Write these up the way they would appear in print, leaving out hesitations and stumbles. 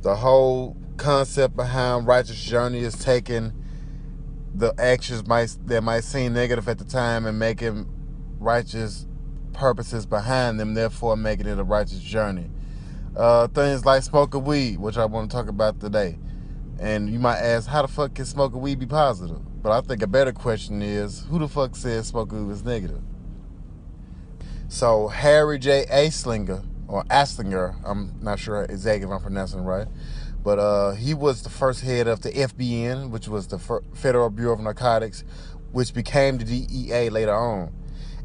The whole concept behind Righteous Journey is taking the actions that might seem negative at the time and making righteous purposes behind them, therefore making it a righteous journey. Things like smoking weed, which I want to talk about today. And you might ask, how the fuck can smoking weed be positive? But I think a better question is, who the fuck says smoking weed was negative? So Harry J. Aslinger, or Aslinger, I'm not sure exactly if I'm pronouncing it right, but he was the first head of the FBN, which was the Federal Bureau of Narcotics, which became the DEA later on.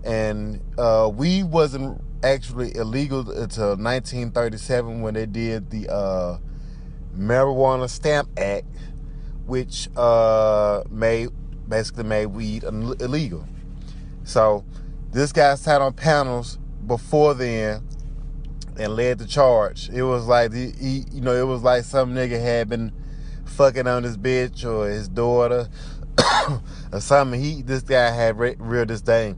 And weed wasn't actually illegal until 1937 when they did the Marijuana Stamp Act, which basically made weed illegal. So this guy sat on panels before then and led the charge. It was like it was like some nigga had been fucking on his bitch or his daughter or something. This guy had real disdain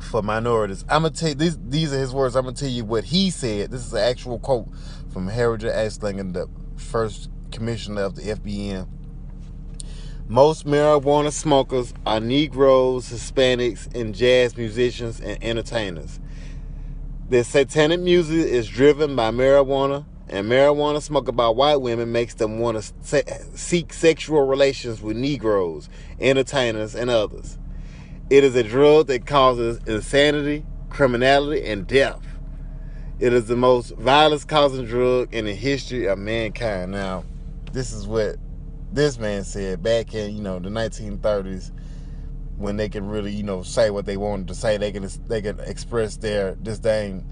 for minorities. I'm gonna tell you, these are his words. I'm gonna tell you what he said. This is an actual quote from Harry J. Aslinger, the first commissioner of the FBN. Most marijuana smokers are Negroes, Hispanics, and jazz musicians and entertainers. Their satanic music is driven by marijuana, and marijuana smoked by white women makes them want to seek sexual relations with Negroes, entertainers, and others. It is a drug that causes insanity, criminality, and death. It is the most violence-causing drug in the history of mankind. Now, this is what this man said back in, the 1930s, when they can really, say what they wanted to say. They can express their disdain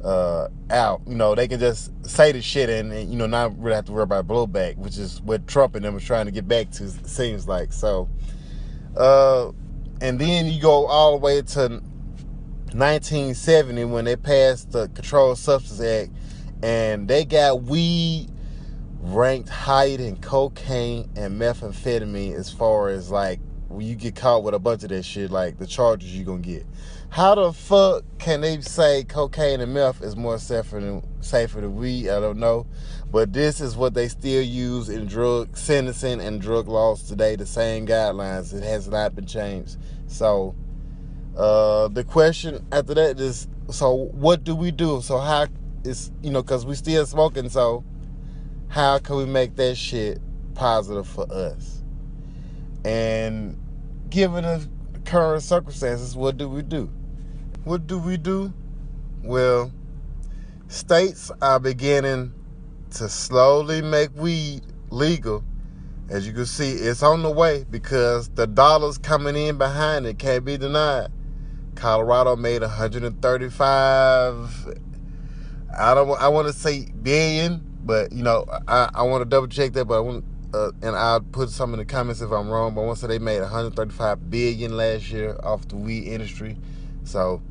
out. They can just say the shit and not really have to worry about blowback, which is what Trump and them was trying to get back to, it seems like. So, and then you go all the way to 1970 when they passed the Controlled Substance Act, and they got weed ranked higher than cocaine and methamphetamine as far as like when you get caught with a bunch of that shit, like the charges you gonna get. How the fuck can they say cocaine and meth is more safer than weed? I don't know. But this is what they still use in drug sentencing and drug laws today, the same guidelines. It has not been changed. So the question after that is, so what do we do? So how is, because we still smoking, so how can we make that shit positive for us? And given the current circumstances, what do we do? What do we do? Well, states are beginning to slowly make weed legal. As you can see, it's on the way because the dollars coming in behind it can't be denied. Colorado made 135, I want to say billion, but I want to double check that, but I want and I'll put some in the comments if I'm wrong, but I want to say they made 135 billion last year off the weed industry. So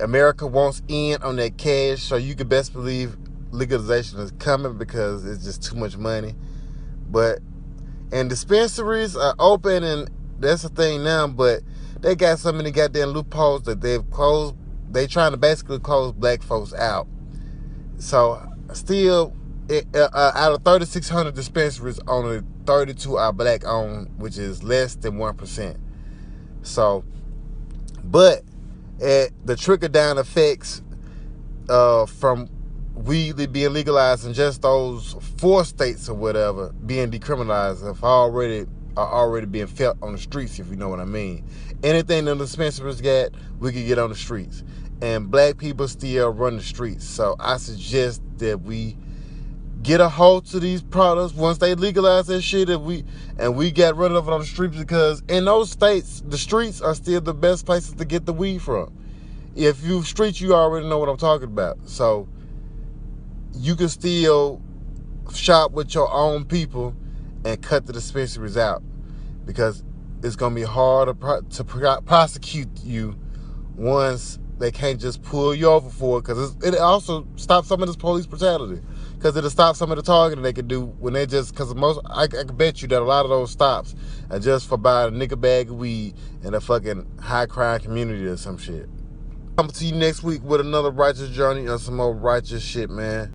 America wants in on that cash, so you can best believe legalization is coming because it's just too much money. And dispensaries are open, and that's the thing now, but they got so many goddamn loopholes that they've closed. They trying to basically close black folks out. So still, out of 3,600 dispensaries, only 32 are black owned, which is less than 1%. So, but the trickle down effects from weed being legalized in just those 4 states or whatever being decriminalized are already being felt on the streets, if you know what I mean. Anything the dispensaries got, we can get on the streets. And black people still run the streets. So I suggest that we get a hold to these products once they legalize that shit, and we get rid of it on the streets, because in those states, the streets are still the best places to get the weed from. If you streets, you already know what I'm talking about. So you can still shop with your own people and cut the dispensaries out, because it's going to be hard to prosecute you once they can't just pull you over for it, because it also stops some of this police brutality, because it'll stop some of the targeting they can do when they just, because I can bet you that a lot of those stops are just for buying a nigga bag of weed in a fucking high crime community or some shit. Coming to you next week with another righteous journey and some more righteous shit, man.